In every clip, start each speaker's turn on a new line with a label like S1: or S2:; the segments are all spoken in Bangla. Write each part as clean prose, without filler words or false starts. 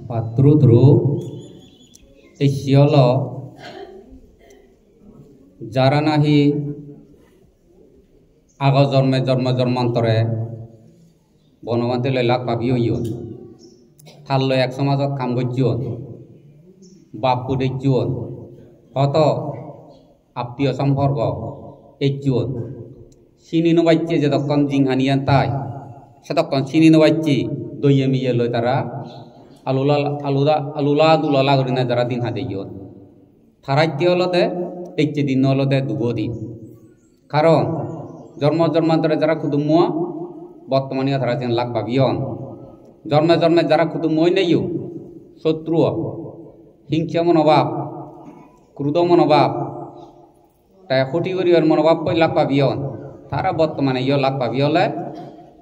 S1: Patrutru Isyolo যারা নাহি আগ জন্মে জন্মান্তরে বনমান্তি লৈ লাগ পাবিও থাল লৈ এক সমাজত কাম করছিও বাপু দেখছিও হত আত্মীয় সম্পর্ক এইছিও চিনি নবাইছে যতক্ষণ জিংহানিয়ান তাই সেতক্ষণ চিনি নবাইছি দইয়ে মিয়ে লই তারা আলুলা দুলালা করি না যারা দিন হাতে গিয়ে থারাইতে হলতে এইচে দিন হলতে দুগো দিন কারণ জন্মান্তরে যারা কুটুম্বুয়া বর্তমানে তারা যেন লাগ পাবিয়ন জন্মে যারা কুটুম্বই নেইও শত্রু হিংসা মনোভাব ক্রুদ মনোভাব তাই ক্ষতি করিবার মনোভাব পই লাগ পাবিয়ন তারা বর্তমানে ইয় লাগ পাবিয়লে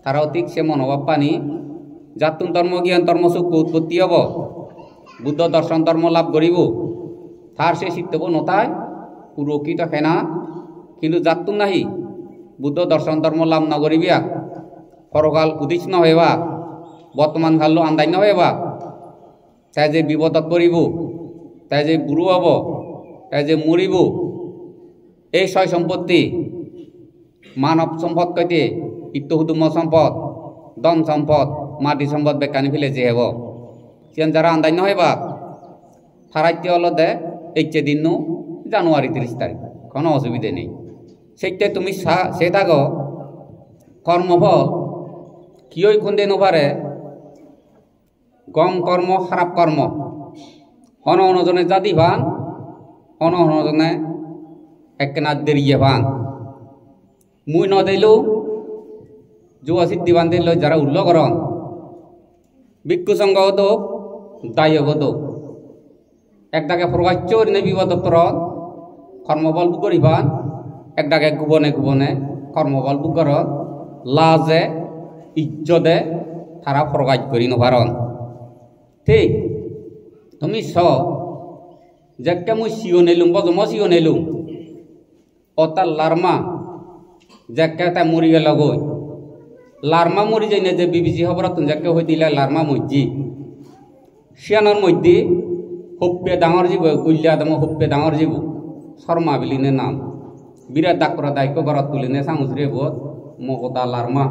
S1: তারা অধিক সে মনোভাব পানি জাতুন ধর্ম জ্ঞান ধর্ম সুখ উৎপত্তি হব বুদ্ধ দর্শন ধর্ম লাভ করিব তার সে শিখতেব নতায় পুরকিত হেনা কিন্তু জাতুন নাহি বুদ্ধ দর্শন ধর্ম লাভ না করিবিয়া পরকাল উদিস ন হইবা বর্তমান কাল আন্দাই ন হইবা তাই যে বিপদত পড়িব তাই যে বুড়ো হব তাই যে মরিব এই ছয় সম্পত্তি মানব সম্পদ কইতে ইত্যহুদুম সম্পদ ধন সম্পদ মাটি সম্পদ বেকানি ফেলে যে হব সেন যারা আন্দাই ন হইবা থারাইতে হল দে এইচে দিন জানুয়ারি 30 তারিখ কোনো অসুবিধে নেই সেইটাই তুমি সে থাকো কর্মফল কিয়ই খুন্দে নপারে গম কর্ম খারাপ কর্ম অনজনে জাতি ভান অনজনে একনা দেরিয়ে ভান মুই ন দিলেও যুব সিদ্ধি বান দিল যারা উল্ল করন ভিক্ষু সংঘ হতো দায় হতো একটাকে প্রকাশ্য করি বিপদ দপ্তরত কর্মবল করিবান একটাকে গোপনে কর্মবল বুকর লাজে ইজ্জতে তারা প্রকাশ করি নভারন ঠিক তুমি যেকে মুই সিও নেলুম বজম সিও নেলুম অতার লারমা যেকে তাই মরি গেল গই লারমা মরি যাই না যে বিবিসি খবর তুমি যাকে হয়ে দিলে লারমা মজ্জি সিয়ানোর মধ্যে হপ্পে ডাঙর জীব গুলিয়া দাম হপ্পে ডাঙর জীব শর্মা বিলিনে নাম বিরাট ডাক্তর দায়িত্ব ঘরত তুলিনে সামুসরে বোধ মকতা লারমা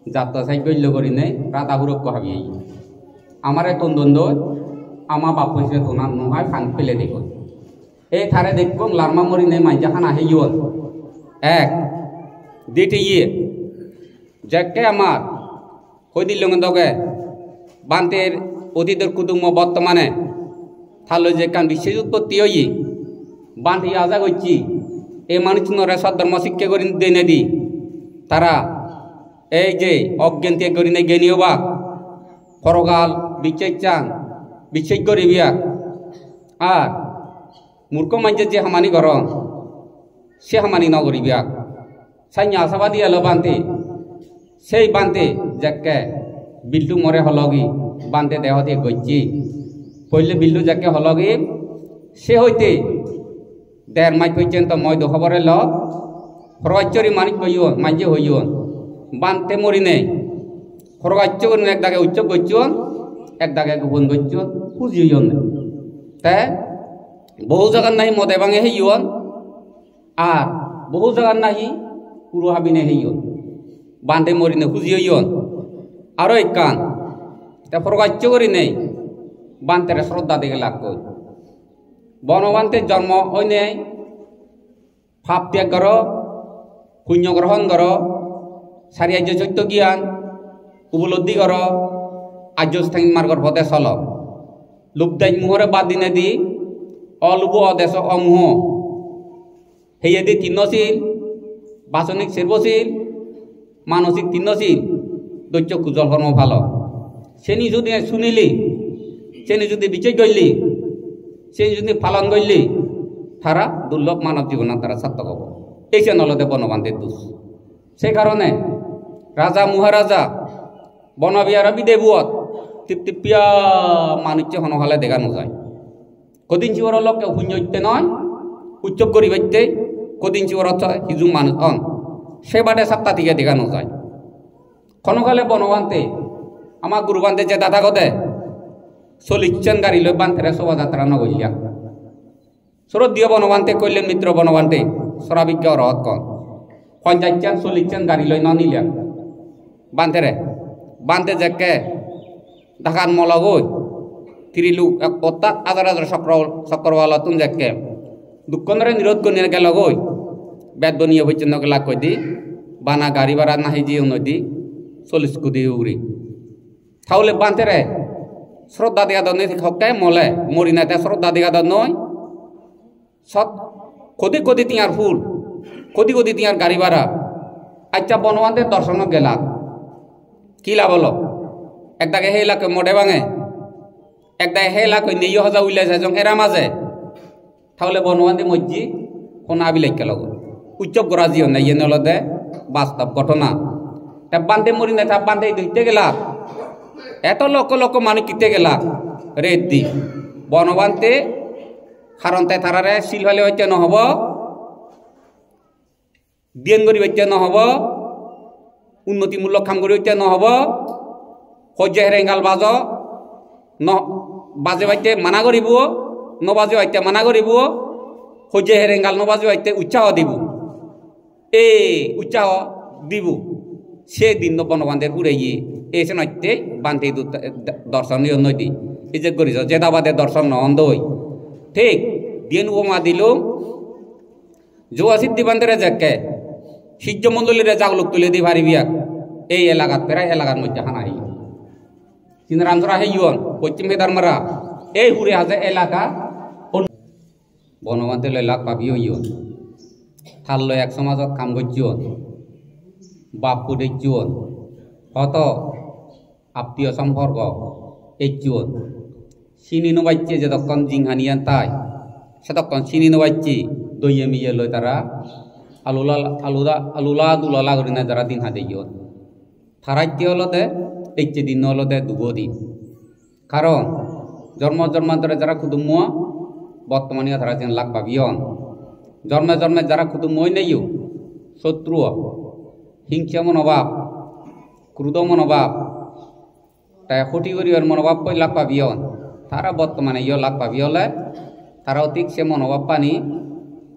S1: যাত্রা সাই গল্য করিনে রাতা হুরক্ষ হাবি আমার তন্দন্দ আমা বাপ হয়েছে তোনার নয় ফান ফেলে দেখ এই থারে দেখব লারমা মরিনে মাইজা খানা হেইয়ন এক দিতে যাকে আমার হই দিল দগে বান্তের অতীতের কুটুম্ব বর্তমানে থালো যে কান বিশেষ উৎপত্তি হই বান্ধি আজা করছি এই মানুষ নরে সদ্ধর্ম শিক্ষা করি দেনে দি তারা এই যে অজ্ঞান থেকে করি নাই জ্ঞানী হবা পরকাল বিচ্ছেদ করিবিয়া আর মূর্খ মাঝে যে হামানি ঘর সে হামানি ন করিবিয়া সাইনি আশাবাদী এলো বান্ধে সেই বান্ধে যাকে বিল্টু মরে হলগি বান্ধে দেহ দিয়ে গইছি পইলে বিল্টু যাকে হলগি সে হইতে দেড় মাই পর্যন্ত মই দো খবরে ল প্রবাচ্যরি মানিক কইও মাঝে হইও বানতে মরি নেই প্রবাচ্য করে এক দাগে উচ্চ করছন এক দাগে গোপন করছন খুঁজিও তে বহু জায়গার নাহি মদে ভাঙে হেইয়ন আর বহু জায়গার নাহি পুরো হাবিনে হেইয়ন বান্ধে মরি নে খুঁজিও আরো এক কান তে প্রবাচ্য করি নেই বান্তের শ্রদ্ধা দিকে লাগ কই বনবান্তের জন্ম হয় নেই ভাব ত্যাগ কর পুণ্য গ্রহণ কর সারি আর্য চৈত্য জ্ঞান উপলব্ধি কর আর্য স্থায়ী মার্গর পথে চল লুপ্তাই মুহরে বাদ দিনে দি অলুব অদেশ অমুহ হেয়ে দি তিন্নশীল বাচনিক শিল্পশীল মানসিক তিন্নশীল দৈত্য কুজল কর্ম ভালো সেনি যদি শুনিলি সেনি যদি বিচার করলি সে যদি পালন করলি তারা দুর্লভ মানব জীবন তারা সার্থক হব এই যে নলদে বনবান্তের দোষ সেই কারণে রাজা মহারাজা বনবিহার বিদেবুয়ত টিপিয়া মানুষ হনহালে দেখানো যায় কদিন চিবর লোক শূন্য হইতে নয় উচ্চব করি বাইতে কদিন চিবর হিজুং মানুষ হন সে বাদে সাতটা থেকে দেখানো যায় ক্ষণকালে বনবান্তে আমার গুরুবান্তে যে দাদা গদে চলিচ্ছেন গাড়ি লই বান্তেরে শোভাযাত্রা নগরিয়া শ্রদ্ধীয় বনবান্তে কইলেন মিত্র বনবান্তে সরাবিজ্ঞ রহত কন পঞ্চায়েত চলিচ্ছেন গাড়ি লই নিলিয়া বান্তেরে বান্তে যাকে ঢাকার মলগই তিরিলু অর্থাৎ হাজার হাজার চক্রওয়ালা তুম যাকে দুঃখরে নিরোধ করে গেল গই বেদ বনিয়ে হইছেন নগলা কই দি বানা গাড়ি ভাড়া নাহি যে নদী 40 কোটি উগরি তাহলে বান্তেরে শ্রদ্ধা দিয়া দনে হকে মলে মরি না শ্রদ্ধা দিয়া দন নয় সৎ কদি কদি তিয়ার ফুল কদি কদি তিয়ার গাড়ি ভাড়া আচ্ছা বনবান্তের দর্শন গেলা কি লাভ হলো একদাকে সেই এলাকা মোটে ভাঙে একদাকে সেই এলাকায় নেই হাজা উল্লাই যায় এরা মাঝে তাহলে বনবান্তি মজ্জি কোনা বিলাইকে লগ উচ্চব করা জিও নাই ইয়ে নলদে বাস্তব ঘটনা বান্ধে মরি না বান্ধে দিতে গেলা এত লক্ষ লক্ষ মানুষ কিতে গেলা রেত দি বনবান্তে কারণ তাই তারারে শিল হলে হইতে নহব বিয়েন করি হইতে নহব উন্নতিমূলক কাম করি হইতে নহব সহ্য হেরেঙ্গাল বাজ বাজে বাইতে মানা করিব নবাজে বাইতে মানা করিব সহ্য হেরেঙ্গাল নবাজে বাইতে উৎসাহ দিব এই উৎসাহ দিব সেদিন বনবান্ধের উড়াইয়ে এসে নইতে বান্ধে দর্শনীয় নদী এই যে করিস জেদাবাদের দর্শন নন্দই ঠিক দিন উপমা দিল জোয়া সিদ্ধি বান্ধেরে যাকে সূর্য মন্ডলীরে জাগলুক তুলে দি পারিবিয়া এই এলাকাত প্রায় এলাকার মধ্যে হানাই কিন্তু রামচরা হেইয়ন পশ্চিম হেদারমারা এই হুরে আছে এলাকা বনবান্ধে লাখ পাবি হইয়ন থাল লয় এক সমাজত কাম করছিয়ন বাপু দেখছিয়ন হত আত্মীয় সম্পর্ক এইছিয়ন চিনি নবাইছে যতক্ষণ জিংহানিয়ান তাই সেতক্ষণ চিনি নবাইছে দইয়ে মিয়ে লয় তারা আলুলা দুলালা করি না যারা দিন হাতে গিয়ন থারাইতে হলতে এইচে দিন হলতে দুগো দিন কারণ জন্মান্তরে যারা কুটুম্ব বর্তমানে তারা যেন লাখ পাবিয়ন জন্মে জন্মে যারা কুটুম্বই নেইও শত্রু হিংসা মনোভাব ক্রুদ মনোভাব তাই ক্ষতি করিবার মনোভাব পই লাখ পাবিয়ন তারা বর্তমানে ইয় লাখ পাবিয়লে তারা অধিক সে মনোভাব পানি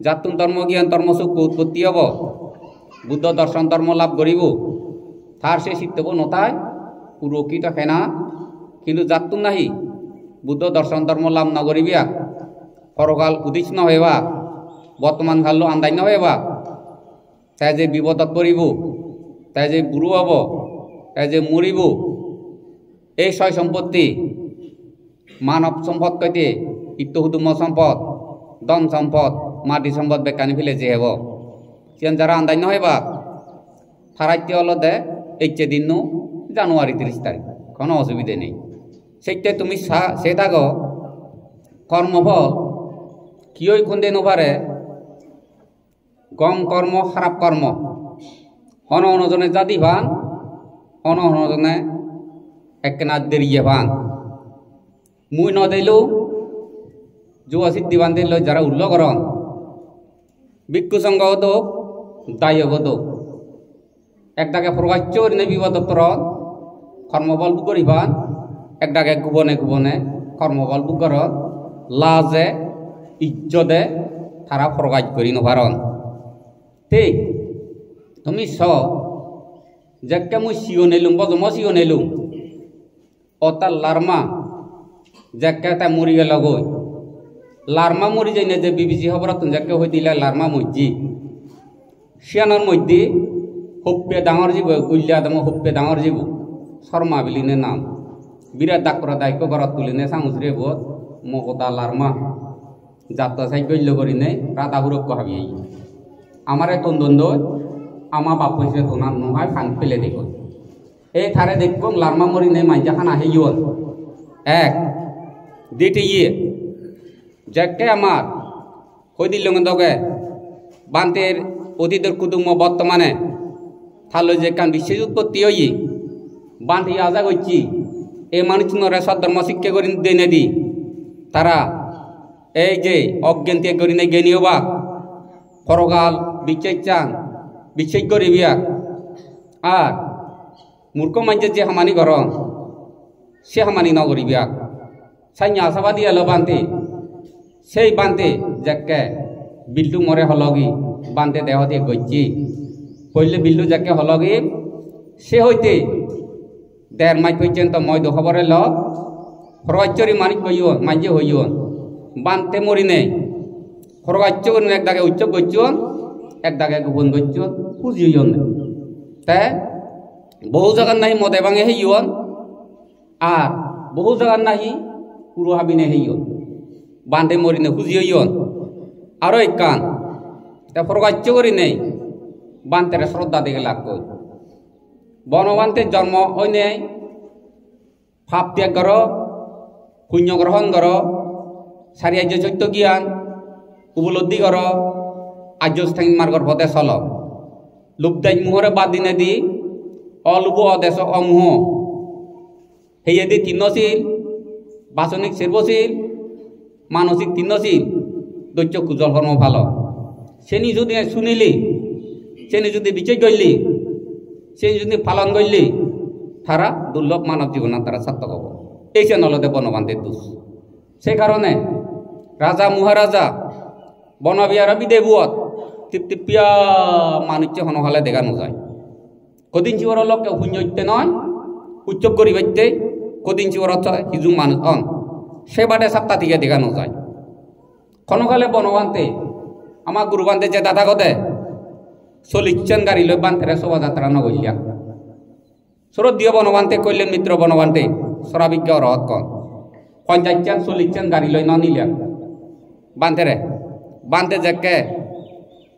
S1: জাতুন ধর্ম জ্ঞান ধর্ম সুখ উৎপত্তি হব বুদ্ধ দর্শন ধর্ম লাভ করিব তার সে শিখতেব নতায় পুরকিত খেনা কিন্তু জাতুন নাহি বুদ্ধ দর্শন ধর্ম লাভ নগরিবিয়া পরকাল উদিচ নহবা বর্তমান কাল আন্দাই নহবা তাই যে বিপদত পড়িব তাই যে বুড়ো হব তাই যে মরিব এই ছয় সম্পত্তি মানব সম্পদ কইতে ইত্যহুতুম সম্পদ ধন সম্পদ মাটি সম্পদ বেকানি ফেলে যে হব সিয়ান যারা আন্দাই নহবা থারাইতে হলদে এইচে দিন জানুয়ারি 30 তারিখ কোনো অসুবিধে নেই সেইটাই তুমি সে থাকো কর্মফল কিয়ই খুন্দে নপারে গম কর্ম খারাপ কর্ম অন অনজনে জাতি ভান অন অনজনে একনা দেরিয়ে ভান মুই নদেলেও যুবা সিদ্ধি বান্ধে লই যারা উল্ল করন ভিক্ষু সংঘ হতো দায় হতো একটাকে প্রকাশ্য করি বিপদ কর্মবল করিবান একটাকে গোপনে গোপনে কর্মবল বুকর লাজে ইজ্জতে তারা প্রকাশ করি নভারন ঠিক তুমি যেকে মুই সিও নেলুম বজম সিও নেলুম অতার লারমা যেকে তাই মরি গেল গই লারমা মরি যাই না যে বিবিসি খবর তুমি যাকে হয়ে দিলে লারমা মজ্জি সিয়ানোর মধ্যে হপ্পে ডাঙর জীব গুলিয়া দাম হপ্পে ডাঙর জীব শর্মা বিলিনে নাম বিরাট ডাক্তর দায়িত্ব ঘরত তুলিনে সামুসরে বোধ মকতা লারমা যাত্রা সাই গল্য করিনে রাতা সুরক্ষ হাবি আমার তন্দন্দ আমার বাপ হয়েছে তোনার নয় ফান ফেলে দেখ এই থারে দেখব লারমা মরিনে মাইজা খানা হেইয়ন এক দিতে ইয়ে যাকে আমার হই দিল দগে বান্তের অতীতের কুটুম্ব বর্তমানে থালো যে কান বিশেষ উৎপত্তি হই বান্ধি আজা করছি এই মানুষ নরে সদ্ধর্ম শিক্ষা করি দেনে দি তারা এই যে অজ্ঞান ত্যাগ করি নাই জ্ঞানী হবা পরকাল বিচ্ছেদ চান বিচ্ছেদ করিবিয়া আর মূর্খ মাঝে যে হামানি গরম সে হামানি নগরিবিয়া সাইnya সাবা দিয়া লো বান্তে সেই বান্তে যাকে বিল্লু মরে হলগি বান্তে দেহ দিয়ে গইছি কইলে বিল্লু যাকে হলগি সে হইতে দেড় মাই পর্যন্ত মই দো খবরে ল হরগাচ্চরি মানিক কইও মাইজে হইও বান্তে মরি নেই হরগাচ্চ করে এক দাগে উচ্চ গইছন এক দাগে গোপন গইছন খুঁজিও তে বহু জায়গার নাহি মদে ভাঙে হইয়ন আর বহু জায়গার নাহি পুরো হাবিনে হইয়ন বান্ধে মরিনে খুঁজি হইয়ন আরো এক কান তা ফরগাচ্য করি নেই বান্তের শ্রদ্ধা দিকে লাগ কই বনবান্তের জন্ম হই নেই ভাব ত্যাগ কর পুণ্য গ্রহণ কর সারিয়ার্য চৈত্য জ্ঞান উপলব্ধি কর আর্য স্থায়ী মার্গর পথে চল লুপ্তাই মুহরে বাদ দিনে দি অলুব অদেশ অমুহ হেয়ে দি তিন্নশীল বাসনিক শিল্পশীল মানসিক তিন্নশীল দৈত্য কুজল কর্ম ভালো সেনি যদি শুনিলি সেনি যদি বিচার করলি সে যদি পালন করলি তারা দুর্লভ মানব জীবন তারা সার্থক হব এই যে নলদে বনবান্তের দোষ সে কারণে রাজা মহারাজা বনবিহার বিদেবুয়ত টিপিয়া মানুষ হনহালে দেখানো যায় কদিন চিবর লোককে শূন্য নয় উচ্চব করি বাইতে কদিন চিবর হিজু মানুষ অন সে বাটে সাপ্তা থেকে দেখানো যায় ক্ষণকালে বনবান্তে আমার গুরুবান্তে যে দাদা গদে চলিচ্ছেন গাড়ি লৈ বান্তেরে শোভাযাত্রা নগরিয়া শরদীয় বনবান্তে কইলেন মিত্র বনবান্তে সরাবিজ্ঞ রহত কন যাচ্ছেন চলিচ্ছেন গাড়ি লৈ নিলিয়া বান্তেরে বান্তে যাকে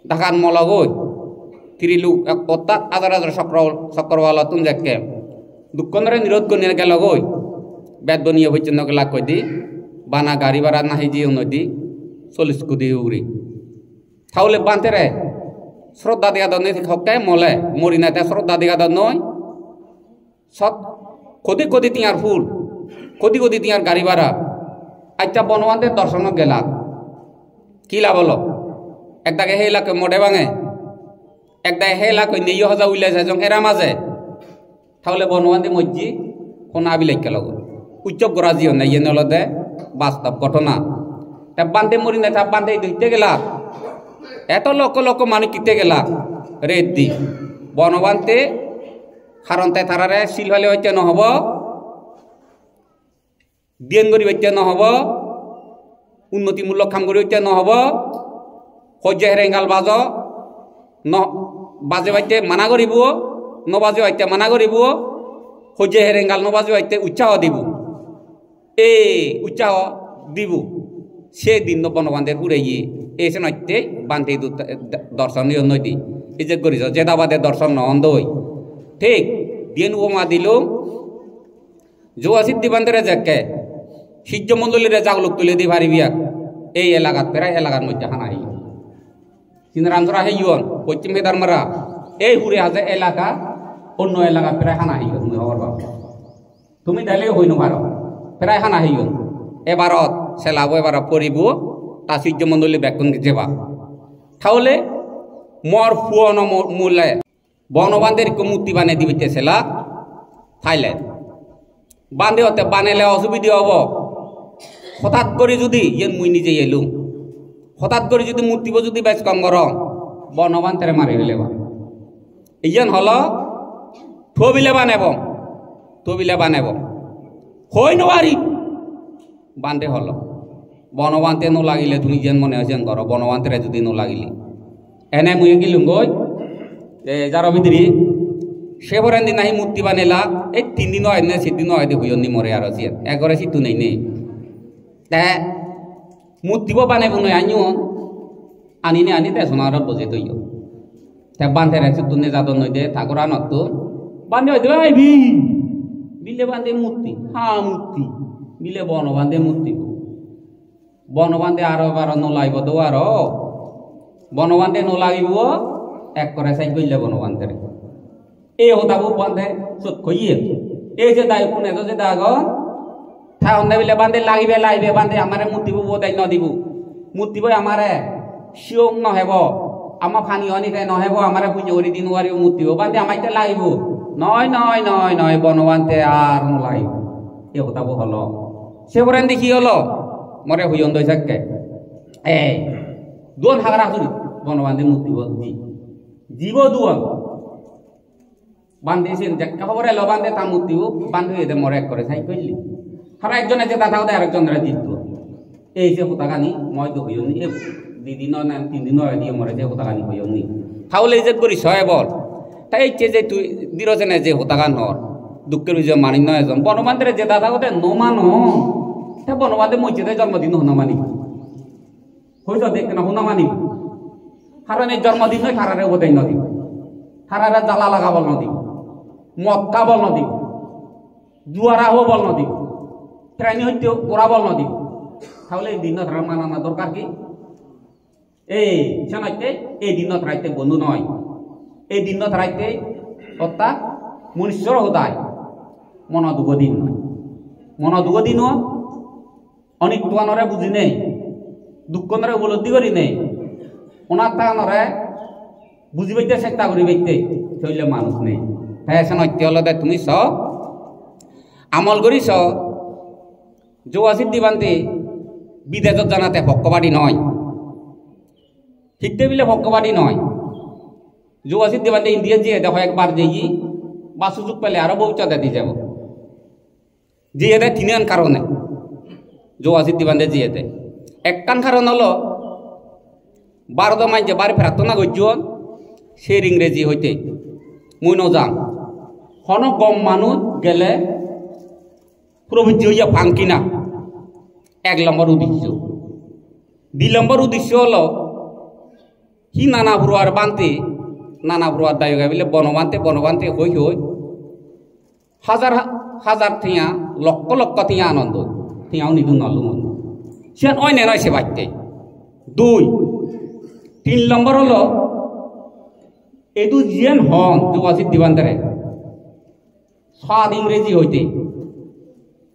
S1: ঢাকান মলগই তিরিলু অর্থাৎ হাজার হাজার চক্রওয়ালা তুম যাকে দুঃখরে নিরোধ করে গেল গই বেদ বনিয়ে বৈচন্য গেলা কই দি বানা গাড়ি ভাড়া নাহি যে নদী 40 কোটি উগরি তাহলে বান্তেরে শ্রদ্ধা দিয়া দনে হকে মলে মরি না শ্রদ্ধা দিয়া দন নয় সব কদি কদি তিয়ার ফুল কদি কদি তিয়ার গাড়ি ভাড়া আচ্ছা বনবান্তের দর্শন গেলা কি লাভ হলো একদাকে সেই এলাকা মোটে ভাঙে একদাকে সেই এলাকায় নেই হাজা উল্লাই যায় এরা মাঝে তাহলে বনবান্তে মজ্জি কোনা বিলাইকে লগ উচ্চব গরাজিও নাই ইয়ে নলদে বাস্তব ঘটনা তা বান্ধে মরি না বান্ধে ধরতে গেলা এত লক্ষ লক্ষ মানুষ কিতে গেলা রেত দি বনবান্তে কারণ তাই তারারে শিল হলে হইতে নহব দিয়েন করি হইতে নহব উন্নতিমূলক কাম করি হইতে নহব সহ্য হেরেঙ্গাল বাজ বাজে বাইতে মানা করিব নবাজে বাইতে মানা করিব সহ্য হেরেঙ্গাল নবাজে বাইতে উৎসাহ দিব এই উৎসাহ দিব সে দিন বনবান্ধে ঘুরাইয়ে এসে নইতে বান্ধে দর্শনীয় নদী এই যে করিস জেদাবাদের দর্শন নহন্দ হই ঠিক দিন উপমা দিল জোয়া সিদ্ধি বান্ধেরে যাকে সূর্য মন্ডলীরে জাগলুক তুলে দি ভারিবিয়া এই এলাকাত প্রায় এলাকার মধ্যে হানা হই চিনরামজরা হেইয়ন পশ্চিম হেদারমারা এই হুরে হাজে এলাকা অন্য এলাকা প্রায় হানা হই তুমি খবর পাও তুমি তাইলে হইনো পারো প্রায় হানা হইয়ন এবারত সেলাবো এবার পড়িব তা সূর্য মন্ডলী ব্যাকুন যেবা তাহলে মর পুয়ন মূলে বনবান্ধের মূর্তি বানিয়ে দিবিতে সেলা থাইলে বান্ধে হতে বানাইলে অসুবিধা হব হঠাৎ করে যদি ইয়েন মুই নিজে এলুম হঠাৎ করে যদি মূর্তি যদি বেশ কম কর বনবান্ধের মারি ফেলেবা ইয়ান হল থবিলে বানাব হই নবারি বান্ধে হল বনবান্তে নো লাগিলে তুমি যেন মনে হয়েছেন কর বনবান্তের যদি নো লাগিলি এনে মুই গেলুম গই যার ভিতরি সে ভরেন দিন নাহি মূর্তি বানাইলা এই 3 দিন হয় না 7 দিন হয় হইয়ন নি মরে আর আছে একরে সিতু নেই নেই তা মূর্তিব বানাইব নয় আনিনে আনি তে সোনার বজে তৈয় তা বান্ধে রাখছে তুনে যাদন নই দে ঠাকুর আনত বান্ধে হইতে আইবি বিলে বান্ধে মূর্তি মূর্তি বিলে বনবান্ধে মূর্তি বনবান্ধে আরো এবার নোলাইব তো আরো বনবান্ধে নোলাগিব এক করে সাই গইলে বনবান্ধে এই হতাবো বান্ধে চোট কইয়ে এই যে দায় কোনে যে দাগ ঠা হন্দে বিলে বান্ধে লাগিবে বান্ধে আমারে মূর্তি বো দাই ন দিব মূর্তি বই আমারে শিওং নহব আমা ফানি হনি খাই নহব আমারে পুজো করি দিন ওয়ারি মূর্তি বান্ধে আমাইতে লাগিব নয় বনবান্ধে আর নোলাইব এই হতাবো হলো সে বলেন দেখি হলো মরে হইন দই থাকে দুয়ান হাগরা আসুন বনবান্ধে মুক্তি বলছি জীব দুয়ান বান্ধেছেন দেখা খবরে লো বান্ধে তা মুক্তিও বান্ধে এদের মরে এক করে সাই করলি তারা একজনে যে দাদা ওদের আরেকজনের জিত এই যে হোতাগানি মই তো হইনি এ দুদিন না 3 দিন দিয়ে মরে যে হোতাগানি হইনি তাহলে এই যে করিস হয় বল তাই যে তুই দিরজনে যে হোতাগান হর দুঃখের যে মানি নয় এজন বনবান্ধের যে দাদা ওদের নমানো তা বনবান্ধে মসজিদে জন্মদিন হনা মানি হইত দেখ না হনা মানি কারণ এই জন্মদিন নয় খারারে বোধই নদী খারারে জ্বালা লাগা বল নদী মক্কা বল নদী জুয়ারা হো বল নদী প্রাণী হইতে ওরা বল নদী তাহলে এই দিনত মানানা দরকার কি এই শোনাইতে এই দিনত রাইতে বন্ধু নয় এই দিনত রাইতে অর্থাৎ মনুষ্যর হতায় মনদুগ দিন নয় মনদুগ দিন অনেক তোয়ানরে বুঝি নেই দুঃখ নরে উপলব্ধি করি নেই ওনার তানরে বুঝি পাইতে চেষ্টা করি পাইতে চললে মানুষ নেই তাই শোনাইতে হলে তুমি স আমল করিস যোগাসিদ দিবান্তে বিদেশত জানাতে পক্ষপাতী নয় শিখতে বিলে পক্ষপাতী নয় যোগাসিদ দিবান্তে ইন্ডিয়া যে দেখো একবার যেই বা সুযোগ পেলে আরো বহু চাঁদা দিয়ে যাব জিয়েতে তিনখান কারণে যোগাসিদ দিবান্তে জিয়েতে একখান কারণ হলো 12 মাইন যে বাড়ি প্রার্থনা করছন সে ইংরেজি হইতে মুই নজান হন কম মানুষ গেলে প্রবৃত্তি হইয়া ফাঙ্কি না 1 নম্বর উদ্দেশ্য 2 নম্বর উদ্দেশ্য হলো কি নানা ভুয়ার বানতে নানা ভুয়ার দায় বলে বনবান্তে হই হই হাজার হাজার থিয়া লক্ষ লক্ষ থিয়া আনন্দ থিয়াও নিদু নলু মন সে অন্য নয় সে বাড়তে 3 নম্বর হলো এদু জিয়ান হন যোগাসিদ দিবান্তারে সাদ ইংরেজি হইতে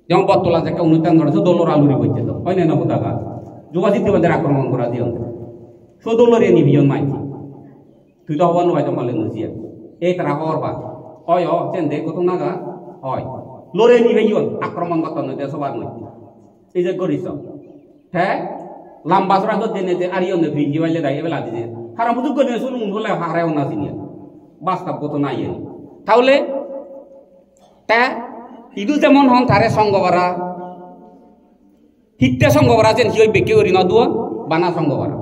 S1: যেমন বতলা যে একটা অনুষ্ঠান করেছে দোলর আলুরি করছে তো হয় না হোতাগা যোগাসিদ দিবান্তারে আক্রমণ করা দিও সো দোলরে নিবিয়ন মাইছি তুই তো হবার নয় তোমালে নজিয়া এই তারা হওয়ার বা হয় চেন দে কত নাগা হয় লড়ে নিবেইন আক্রমণ করতে নয় সবার নয় এই যে করিস হ্যাঁ লম্বা সরা তো জেনে যে আরিয়ন ভিজি বাইলে দাই এবেলা দিছে হারা বুঝু করে শুনুন বলে হারায়ও না চিনি বাস্তব কত নাই তাহলে তা ইদু যেমন হন তারে সঙ্গ করা হিত্যে সঙ্গ করা যেন হিও বেঁকে করি নদুয়া বানা সঙ্গ করা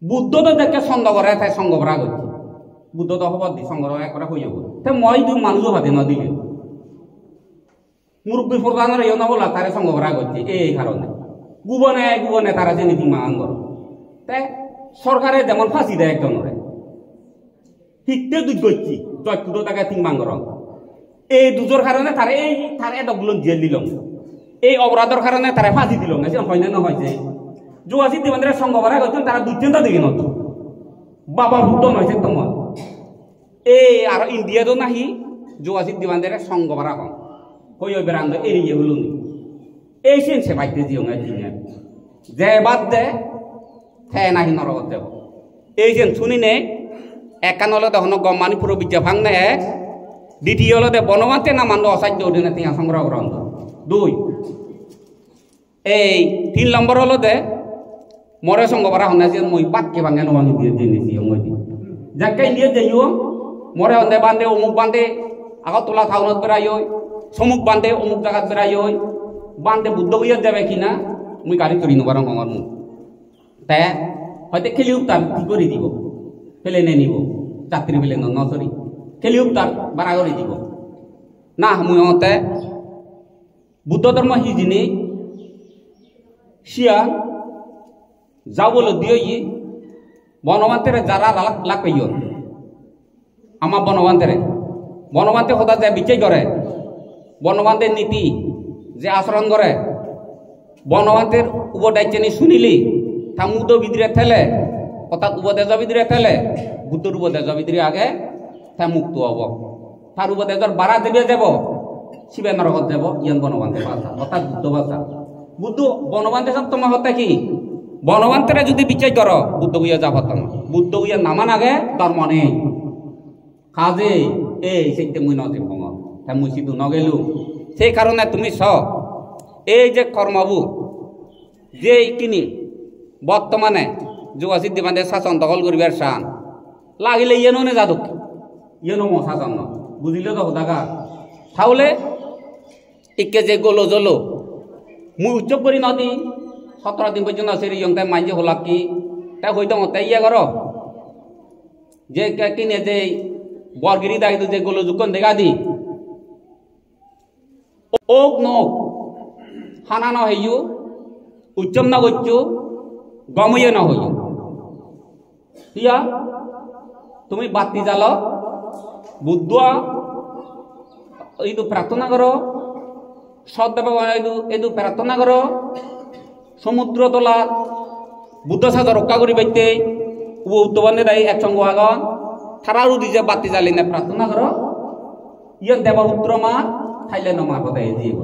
S1: বুদ্ধ তো দেখে সঙ্গ করা তাই সঙ্গ করা করছে বুদ্ধ তো হব দি সঙ্গ করা হয়ে যাব তাই মই দু মানুষও ভাতে নদিলে মুরব্বী প্রধানের ইয়ে না বলা তারে সঙ্গ করা করছে এই কারণে গুবনে তারা যে নীতি মান করো তাই সরকারে যেমন ফাঁসি দেয় একজনের হিত্যে দুধ করছি জয়পুর তাকে তিন মান করো এই দুজোর কারণে তারা তারা এতগুলো জেল দিল এই অপরাধের কারণে তারা ফাঁসি দিল না হয় না হয়েছে যোগাসিদ দিবান্তের সঙ্গ করা করছেন তারা দুর্চিন্তা দেখি নত বাবা বুদ্ধ নয়ছে তোমার এই আর ইন্ডিয়া তো নাহি যোগাসিদ দিবান্তের সঙ্গ করা হন কই ওই বেড়ান এড়িয়ে হলো নি এই সেন সে বাইতে দিও না যে বাদ দে হ্যাঁ নাহি নরকত যাব এই যেন শুনি নে একান হলে তখন গম্মানি পুরো বিদ্যা ভাঙ নে এক দ্বিতীয় হলো বনমাতে না মানুষ অসাধ্য ওঠে তিয়া সংগ্রহ গ্রহণ 2 এই 3 নম্বর হলো মরে সঙ্গ করা হন যে মই পাতকে ভাঙে নবানি দিয়ে দিয়েছি মই যাকে নিয়ে যাইও মরে হন্দে বান্ধে অমুক বান্ধে আগরতলা টাউনত বেড়াই সমুক বান্ধে অমুক জায়গাত বেড়াই বান্ধে বুদ্ধ বইয়া যাবে কিনা মুই গাড়ি চড়ি নবার আমার মুখ তাই হয়তো খেলিও তার কি করে দিব ফেলে নে নিব চাকরি ফেলে নচরি খেলিও তার বাড়া করে দিব না মুই হতে বুদ্ধ ধর্ম হিজিনি সিয়া যাবল দিয়ে বনবান্তের যারা লাগ পাইও আমার বনবান্তে হতা যে বিচাই করে বনবান্তের নীতি যে আচরণ করে বনবান্তের উপদায়িত্বনি শুনিলি থামুদ বিদ্রে ঠেলে অর্থাৎ উপদেশ বিদ্রে ঠেলে বুদ্ধর উপদেশ বিদ্রে আগে তা মুক্ত হব তার উপদেশর বাড়া দেবে যাব শিবে নরকত যাব ইয়ান বনবান্তে ভাষা অর্থাৎ বুদ্ধ ভাষা বুদ্ধ বনবান্তে সব তোমার হতে কি বনবান্তেরা যদি বিচার করো বুদ্ধ গুইয়া যাব তোমার বুদ্ধ গুইয়া নামান আগে ধর্ম নেই কাজে এই সেইতে মুই নদী ভঙ তা মুই সিধু নগেলু সেই কারণে তুমি এই যে কর্মবু যে কিনি বর্তমানে যুবা সিদ্ধি বান্ধে শাসন দখল করিবার শান লাগিলে ইয়েনো নে যাদক ইয়েনো মো শাসন ন বুঝিলে তো দাগা তাহলে ইকে যে গোলো জলো মুই উচ্চক করি নদী 17 দিন পর্যন্ত সেরি ইয়ং তাই মাইজে হলাক কি তাই হইতো তাই ইয়া কর যে কিনে যে বরগিরি দাই যে গোলো যুকন দেখা দি ওক নক হানা ন হইয়ু উচ্চম না গচ্চু গমইয়ে না হইয়ু ইয়া তুমি বাতি জ্বালো বুদ্ধ এইটু প্রার্থনা করো সদ্দেব এইটু প্রার্থনা করো সমুদ্র তোলা বুদ্ধ সাজা রক্ষা করি বাইতে উত্তবানে দেয় একসঙ্গ আগন থারারু দিছে বাতি জ্বালি না প্রার্থনা করো ইয়ে দেবপুত্র মা খাইলে নমা কথা দিয়ে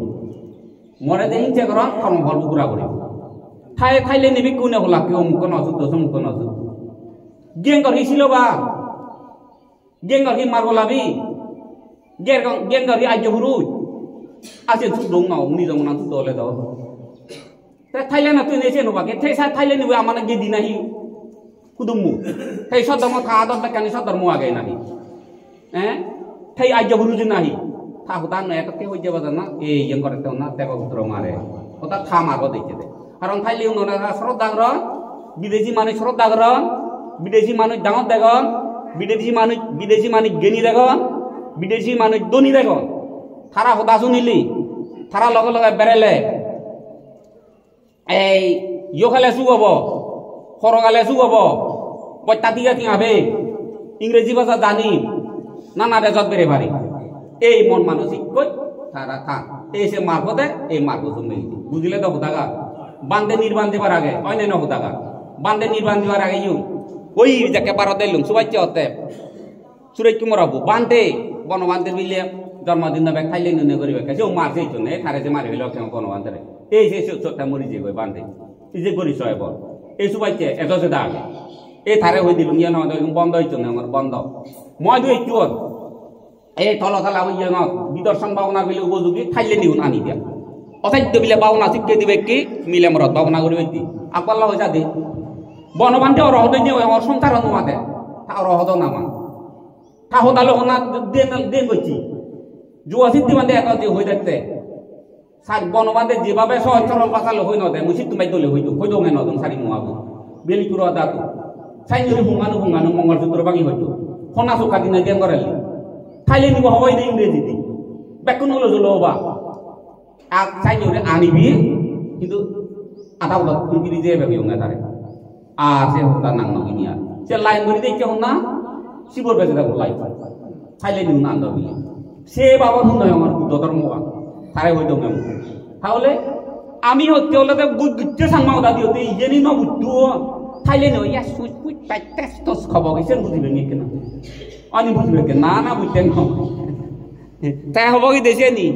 S1: মরে যে ইচ্ছে কর কর্মফল পুরা করি খাইলে নিবি কোনে হলা কেউ অমুক নচুত সমুক নচুত গেঙ্গর হিছিল বা গেঙ্গর হি মারব লাবি গেঙ্গর হি আজ্য হুরু আছে চুপ দং নাও উনি যেমন চুপ দলে দাও থাইলে না তুই নেছে নবাকে থাইলে নিবে আমার গেদি নাহি কুদুমু সেই সদম খাওয়া দর কানি সদর্ম আগে নাহি হ্যাঁ সেই আজ্য হুরু যে নাহি থা হুতা নয় কে হয়ে যাবে না এই ইয়ে করে তো না দেবপুত্র মারে ওটা থা মারব দেখতে দে কারণ থাইলে উন্নয়ন শ্রদ্ধা গ্রহণ বিদেশি মানুষ শ্রদ্ধা গ্রহণ বিদেশি মানুষ ডাঙর দেখন বিদেশি মানুষ জ্ঞানী দেখন বিদেশি মানুষ ধনী দেখন তারা হতা শুনিলি তারা লগে লগে বেড়েলে এই ইয়খালে চুগাব সরকালে চুগাব পত্যাতিকা কি হবে ইংরেজি ভাষা জানি নানা দেশত বেড়ে পারি এই মন মানসিক কই তারা থাক এই সে মারফতে এই মারফত মিলি বুঝলে তো হুদাগা বান্ধে নির্বাণ দেবার আগে অন্যান্য হুদাগা বান্ধে নির্বাণ দেবার আগে ইউ ওই যাকে বারো দিলুম সবাইকে হতে সুরেশ কুমার বাবু বান্ধে বনবান্ধে মিলে জন্মদিন দেবে খাইলে নুনে করিবে কেউ মারছে তো নেই থারে যে মারি হইল বনবান্ধে এই যে চোখটা মরি যে কই বান্ধে এই যে করিস বল এই সবাইকে এত যে দাগ এই থারে হয়ে দিলুম ইয়ে নয় বন্ধ হইতো না আমার বন্ধ মই দুই চোর এই তলতলা ইয়ে ন বিদর্শন ভাবনা বিলে উপযোগী খাইলে নিউন আনি দিয়া অসাধ্য বিলে ভাবনা শিখিয়ে দিবে কি মিলে মরত ভাবনা করিবে কি আকবাল্লা হয়ে যা দে বনবান্ধে অরহদ দিয়ে আমার সংসার অনুমাতে অরহদ নামা তাহলে ওনা দেন গেছি যুব সিদ্ধি বান্ধে এত যে হয়ে দেখতে বনবান্ধে যেভাবে সহজ সরল বাঁচালে হই নদে মুসি তুমি দলে হইতো হইতো মেন নদম সারি নোয়াবো বেলি পুরো দাঁত সাইনজুরি ভুঙানো মঙ্গলসূত্র ভাঙি হইতো সোনা চোখা দিনে দেন করালি খাইলে নিব হবাই দে ইংরেজি দি বেকুন হলো জলো হবা সাইনজুরি আনিবি কিন্তু আধা বলা তুই যে ভাবি ওঙ্গা তারে আর সে হতা নাং নগিনি আর সে লাইন ধরে দেখতে হন না শিবর বেঁচে থাকবো লাইন খাইলে নিউ না আনবি সে বাবা শুন নয় আমার বুদ্ধ ধর্ম তারে হইতো মেম তাহলে আমি হতে হলে গুজতে সাংমা দাদি হতে ইজেনি ন বুদ্ধু খাইলে নয় ইয়া সুই পুই পাই টেস্টস খবর গেছেন বুঝিবে নি কেন আমি বুঝবে কেন না বুঝতেন ন তাই হব কি দেশে নি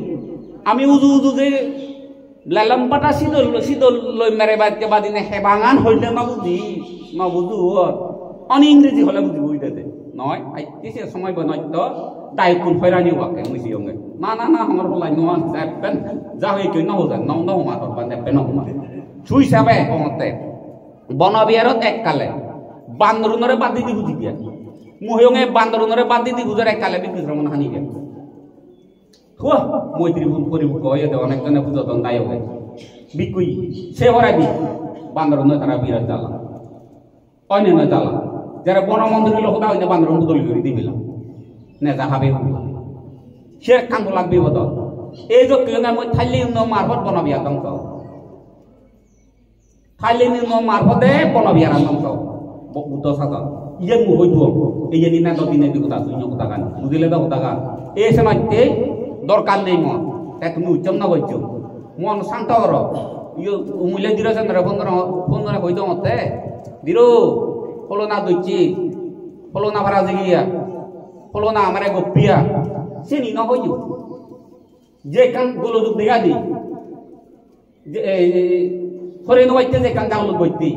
S1: আমি উজু যে লালম্পাটা শীতল লই মেরে বাদকে বাদিনে হেবাঙান হইলে নবুঝু অনি ইংরেজি হলে বুঝিব ওইটাতে নয় আইতেছে সময় বনত্য দায়িত্ব ফেরানি বাকে মুসি অঙ্গে না আমার বলাই নয় যাবেন যা হয়ে কেউ নহজান নহমা তরবান দেবে নহমা ছুই সাবে কমতে বনবিহারত এককালে বান্দরুনরে বাদ দিদি বুঝি দিয়া মহিয়ঙে বান্দরুনরে বাদ দিদি বুঝার এককালে বিক্রমণ হানি গে মৈত্রী ভুল করি কয়ে অনেকজনে বুঝতন দায় হবে বিকুই সে হরাই দি বান্দর নয় তারা বিরাট জ্বালা অন্য নয় জ্বালা যারা বনমন্দির লোক হতা হইতে বান্দর দলি করে দিবিলাম নে যা হাবে সে কান্দ লাগবে বদ এই যে কেন মই থাইলে মারফত বনবিয়া ধ্বংস থাইলে মারফতে বনবিয়ার ধ্বংস বুদ্ধ সাধন ইয়ে মু হইতো এই যে নিনা দিনে কথা তুই কথা গান বুঝিলে তো কথা গান এই সময়তে দরকার নেই মন তাই তুমি উচ্চম না বলছো মন শান্ত কর ইয়ে উমিলে দিল চন্দ্র ফোন করে হইতো মতে দিরো হলো না দইছি হলো না ভাড়া জিগিয়া হলো না আমারে গপিয়া সে নি নহইও যে কান গোলযোগ দেখা দি যে হরে নবাইতে যে কান ডাউনলোড বইতি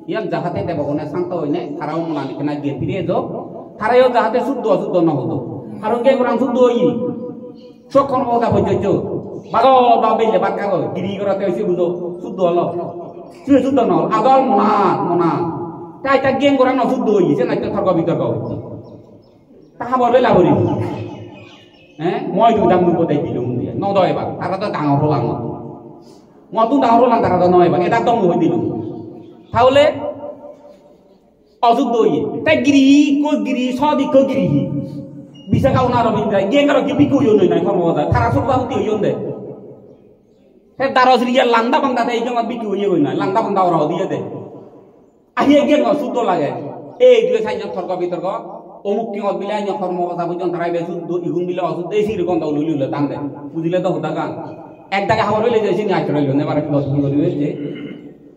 S1: ইয়ান যাহাতে দেবগনে শান্ত হইনে তারাও মনানি কেনা গিয়ে ফিরিয়ে যাও তারাও যাহাতে শুদ্ধ অশুদ্ধ নহতো কারণ কে কোরআন শুদ্ধ হই সকল কথা হইতো বাগো বা বেলে বাদ কাগো গিরি করতে হইছে বুঝো শুদ্ধ হলো তুই শুদ্ধ ন আগল মনা মনা তাই তা গেম করা ন শুদ্ধ হইছে না তর্ক বিতর্ক হইছে তাহা বলে লাভরি হ্যাঁ মই দুই দাম দুপো দেই দিলুম দিয়ে ন দয় বা তারা তো ডাঙর হলাম মতো ডাঙর হলাম তারা তো নয় বা এটা দম হই দিলুম তাহলে অশুদ্ধ হইয়ে তাই গিরি কো গিরি সদি কো গিরি bisa kau naruh bintang, dia kalau kipi kau yon nai kamu ada, karena suka aku tiup yon deh. Saya taruh serial landa bang tadi itu nggak bikin yon nai, landa bang taruh dia deh. Akhirnya dia nggak sudah lagi. Dia saya nyok terkau bitor kau, omuk kau bilang nyok kamu apa sahaja yang terakhir besu, igun bilang asud desi rekon tahu lulu le tanda, budilah tahu takkan. Ekta kah haru le jadi ni acara yon, nebar kita sini beri beje.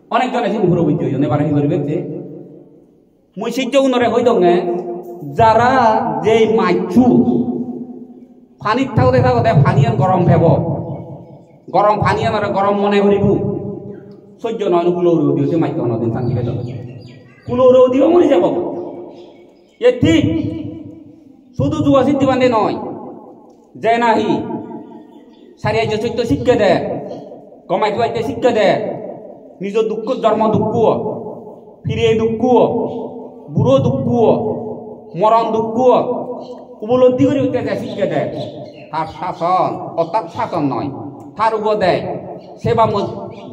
S1: Orang kita sini buru beje yon, nebar kita beri beje. Musik jauh nore hoi dong যারা যে মাইছু পানিত থাকতে থাকতে পানিয়ান গরম ফেব গরম পানিয়ান আর গরম মনে করিব সহ্য নয় কুলৌরেও দিও মাইক নদিন শান্তি পেত কুলৌরেও দিও মরে যাব এ ঠিক শুধু যুবা সিদ্ধি বান্ধে নয় যে নাহি সারিয়া যে চৈত্য শিক্ষা দেয় কমাই টুয়াইতে শিক্ষা দেয় নিজ দুঃখ জন্ম দুঃখ ফিরে দুঃখ বুড়ো দুঃখ মরণ দুঃখ উপলব্ধি করে উঠতে যায় শিক্ষা দেয় তার শাসন অর্থাৎ শাসন নয় তার উপর দেয় সেবা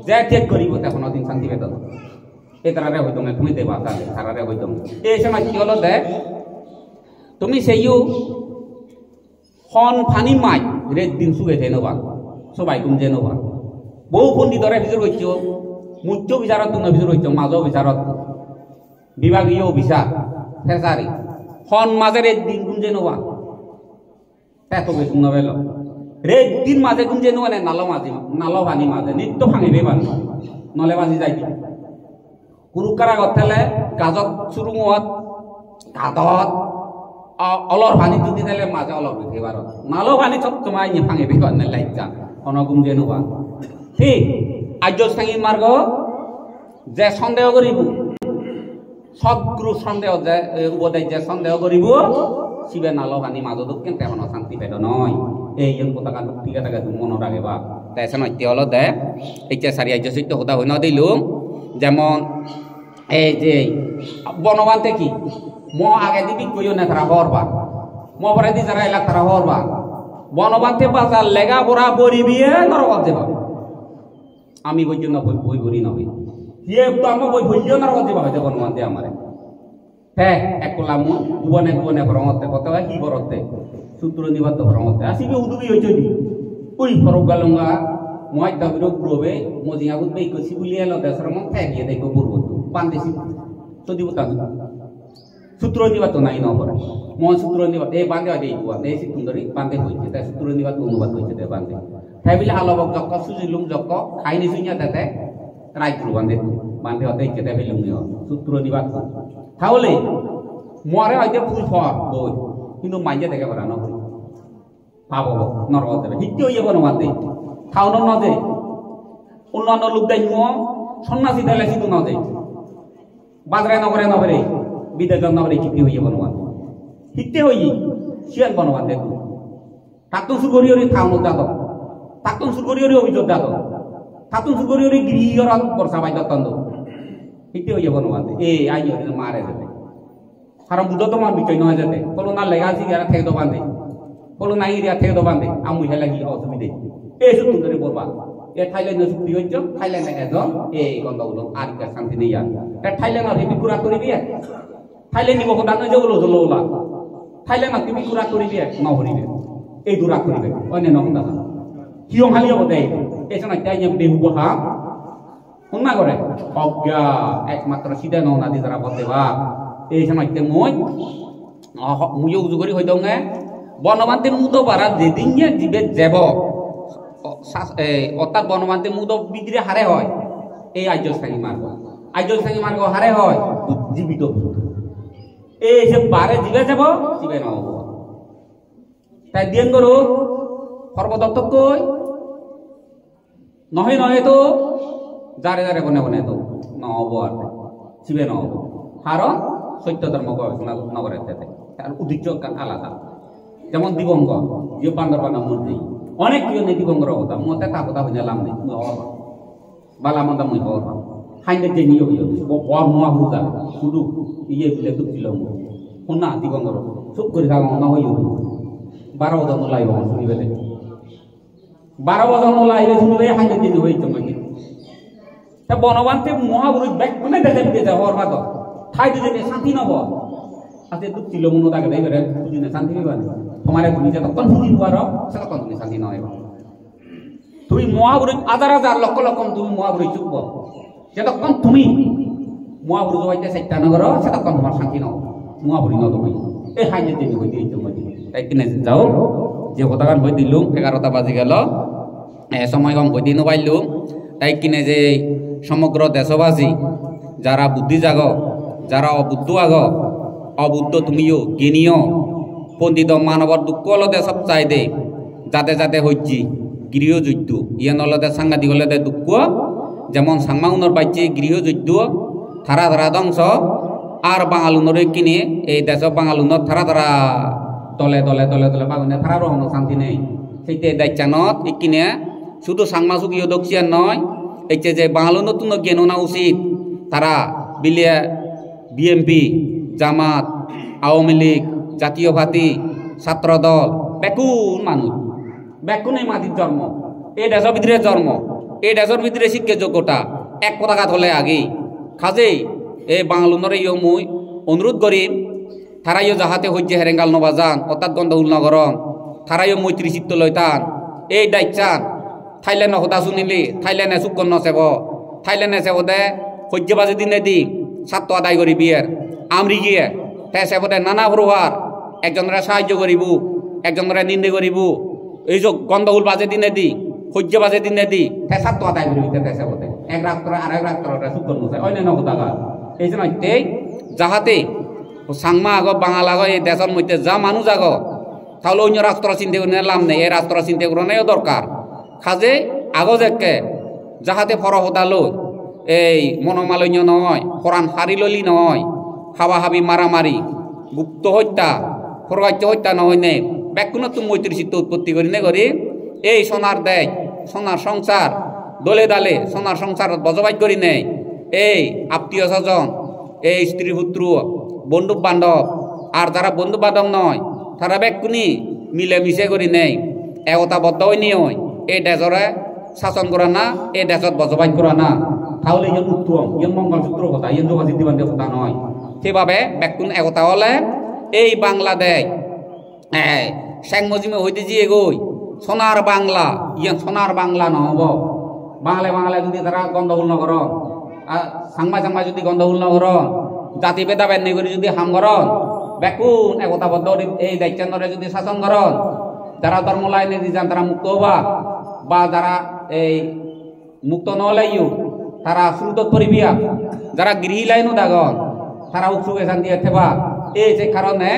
S1: যে ত্যাগ করিব তখন অদিন শান্তি পেত এ তারারে হইতো না তুমি দেবা তারারে হইতো না এই সময় কি হলো দেখ তুমি সেইও হন ফানি মাই রেড দিন সুগে যেনবা সবাই তুমি যেনবা বহু পণ্ডিতরে ভিতর হইছ মুখ্য বিচারত তুমি ভিতর হইছ মাঝ বিচারত বিভাগীয় বিচার ফেসারি হন মাঝে রেড দিন গুঞ্জে নোয়া এত বেশি নবেল রেড দিন মাঝে গুঞ্জে নোয়া নালো মাঝে নালো ভানি মাঝে নিত্য ভাঙিবে বানি নলে বাজি যাই কুরুকারা গথালে গাজত চুরুঙত গাদত অলর ভানি যদি দিলে মাঝে অলর বিধে বারত নালো ভানি সব তোমায় নিয়ে ভাঙিবে বানি লাইজা হন গুঞ্জে নোয়া ঠিক আর্য সাঙ্গী মার্গ যে সন্দেহ করিব সদ্গুরু সন্দেহ যে উপদেশ যে সন্দেহ করিব শিবে নালো ভানি মাঝ দক্ষিণ তেমন অশান্তি পেদ নয় এই পতাকা ঠিক থাকে মনে রাখে বা তাই নয় হলো দে এই যে সারি আর্য সত্য হতা হই না দিলুম যেমন এই যে বনবান্তে কি ম আগে দিবি কইও না তারা হরবা ম পরে দি যারা এলাকা তারা হরবা বনবান্তে বাজার লেগা পড়া পড়িবিয়ে নরকত যাবা আমি বই না বই ভরি না হই ये तो हम बोल भूलियो ना रोज़ बाहर जब बनवाते हमारे है एक कोलामु गुबने भरमते कत है की भरते सूत्र निवात भरमते आसी भी उदुबी हो चुकी कोई फरक गालूंगा मुआज दाबिरो ग्रोबे मोजिया बुत बे कोसी बुलिया लो दसर मन थे ये देखो बुरबो पांदेसी तो दिबुता सूत्र निवात तो नहीं ना पड़े मोह सूत्र निवात ए बांधे आदि हुआ ए सिकुंदरी बांधे हुई थे सूत्र निवात अनुवाद हुई थे बांधे है बिला हालबक जक्का सुजिलुम जक्का खाई नहीं सुनिया देते রাই গুলো বান্ধে হতে কেটে ফেলুম সূত্র দিবা তাহলে মরে হয়তো ফুল ফল বই কিন্তু মাইজে দেখে পারা নকরি পাবো নরক দেবে হিতে হইব নমাতে খাওন নদে অন্যান্য লোক দেয় সন্ন্যাসী দিলে সিধু নদে বাজারে নগরে নগরে বিদেশ নগরে হিতে হইব নমাতে হিতে হই শিয়ান বনমাতে তাকতো সুগরিয়রি খাওন দাদ তাকতো সুগরিয়রি অভিযোগ দাদ Tatun suguri ori giri orang bersama itu tentu. Itu ya benar. Ayo kita marah saja. Haram budak tu mah bicara aja deh. Kalau nak legasi kita thek do bande. Kalau nak iri thek do bande. Amu hela lagi awak tu deh. Itu tu dari borba. Thailand tu supi aja. Thailand ni ada. Konda ulo. Arika santi ni ya. Thailand ni hidup kurang kuri dia. Thailand ni bukan dana jauh ulo lah. Thailand ni hidup kurang kuri dia. Mau kuri dia. Durak kuri dia. Oh ni nak dana. Hiong halia bodai. Eso na tanya bebuha, unna gore, ogga, ekmatra sida no nadi zara bote ba, eso na temoy, muyo ujugori hoy donge, বনবান্তে মুদো বারা যেদিনকে দিবে যাব অর্থাৎ বনবান্তে মুদো বিদ্রে হারে হয় এই আর্যস্থানী মার্গ হারে হয় জীবিত এই যে বারে দিবে যাব দিবে নহব তাই দিন করো সর্বদত্ত কই নহে নহে তো যারে যারে বনে বনে তো নহব আর দিবে নহব কারণ সত্য ধর্ম গবেষণা নগরের তার উদ্দেশ্য আলাদা যেমন দিবঙ্গ যে বান্দরবানা মন্ত্রী অনেক কিছু নীতি ভঙ্গর কথা মতে তা কথা হইলে লাভ নেই মুই হওয়ার বালা মন্দা মুই হওয়ার হাইনে যে নিয়ে হইল বর মোয়া হুজা শুধু ইয়ে বিলে দুঃখিল শুনা নীতি ভঙ্গর চুপ করে থাকা মনে হইল 12 বছর নোলাই হওয়া শুনিবে 12 বছর নোলাই শুনিবে হাইনে যে হইল তোমাকে তা বনবান্তে মহাপুরুষ ব্যাগ কোনে দেখে দিতে হওয়ার বাদ ঠাই দিতে শান্তি নব আতে দুঃখিল মনে থাকে এবারে বুঝিনে শান্তি পাবে তোমার তুমি যতক্ষণ বুঝি পারো সেতক্ষণ তুমি শান্তি নয় তুমি মহাপুরুষ হাজার হাজার লক্ষ লক্ষ তুমি মহাপুরুষ চুকব যতক্ষণ তুমি মহাপুরুষ হইতে চেষ্টা নগর সেতক্ষণ তোমার শান্তি নব মহাপুরুষ ন তুমি এই হাইজের দিন হইতে তাই কিনে যাও যে কথাগান হই দিলুম 11টা বাজি গেল সময় কম হইতে নবাইলুম তাই কিনে যে সমগ্র দেশবাসী যারা বুদ্ধি জাগ যারা অবুদ্ধ আগ অবুদ্ধ তুমিও জ্ঞানীয় পণ্ডিত মানবর দুঃখ হলদে সব চাই দে যাতে যাতে হইছি গৃহযুদ্ধ ইয়ে নলদে সাংঘাতিক হলদে দুঃখ যেমন সাংমাউনর পাইছে গৃহযুদ্ধ থারা থারা ধ্বংস আর বাঙালুনর কিনে এই দেশ বাঙালুনর থারা থারা তলে তলে তলে তলে বাগুনে থারা রহন শান্তি নেই সেইতে দায়িত্বানত কিনে শুধু সাংমাসুক ইয়ে দক্ষিণ নয় এই যে বাঙালু নতুন জ্ঞান না উচিত তারা বিলিয়া বিএমপি জামাত আওয়ামী লীগ জাতীয় পার্টি ছাত্র দল বেকুন মানুষ বেকুনে মাটির জন্ম এই দেশের ভিতরে জন্ম এই দেশের ভিতরে শিক্ষা যোগ্যতা এক পতাকা হলে আগে খাজে এই বাঙালুনরে ইয় মুই অনুরোধ করি তারাইও যাহাতে হইছে হেরেঙ্গাল নবাজান অর্থাৎ গন্ধহুল নগরম তারাইও মৈত্রী চিত্ত লইতান এই দায়িত্বান থাইল্যান্ড হতা শুনিলি থাইল্যান্ডে চুক্কন নচেব থাইল্যান্ডে চেবদে সহ্য বাজে দিনে দি ছাত্র আদায় করি বিয়ের আমরিগিয়ে তে চেবদে নানা প্রকার একজনরে সাহায্য করিব একজনরে নিন্দে করিব এই যে গন্ধহুল বাজে দিনে দি সহ্য বাজে দিনে দি তে ছাত্র আদায় করিবি তে চেবদে এক রাত্র আর এক রাত্র চুক্কন নচে অন্যান্য হতাকা এই জন্য যাহাতে সাংমা আগ বাঙাল আগ এই দেশের মধ্যে যা মানুষ আগ তাহলে অন্য রাষ্ট্র চিন্তা করে লাভ নেই এই রাষ্ট্র চিন্তা করানোও দরকার খাজে আগজেকে যাহাতে ফরহদালো এই মনোমালিন্য নয় কোরআন হারিললি নয় হাবা হাবি মারামারি গুপ্ত হত্যা প্রকাশ্য হত্যা নহয় নে ব্যাকুণত মৈত্রী চিত্ত উৎপত্তি করি নে করি এই সোনার দেয় সোনার সংসার দলে দালে সোনার সংসার বজবাই করি নে এই আত্মীয় স্বজন এই স্ত্রী পুত্র বন্ধু বান্ধব আর যারা বন্ধু বান্ধব নয় তারা ব্যাকুনি মিলে মিশে করি নেই একতাবদ্ধ হই নিয়ে এই দেশরে শাসন করা না এই দেশত বসবাস করা না তাহলে ইয়ে উত্তম ইয়ে মঙ্গলসূত্র কথা ইয়ে যোগাযোগ দিবান্তের কথা নয় সেইভাবে ব্যাকুণ একতা হলে এই বাংলাদেশ শেখ মুজিবে হইতে যে এগোই সোনার বাংলা ইয়ে সোনার বাংলা নহব বাঙালি বাঙালি যদি তারা গন্ধহুল নগর সাংমা সাংমা যদি গন্ধহুল নগর জাতি ভেদাভেদ নেই করে যদি হাম করন ব্যাকুণ একতাবদ্ধ এই দায়িত্বরে যদি শাসন করন যারা ধর্ম লাইনে দি যান তারা মুক্ত হবা বা যারা এই মুক্ত নলাইও তারা শ্রুত পরিবিয়া যারা গৃহী লাইনও দাগন তারা উৎসুকে শান্তি থেবা এই যে কারণে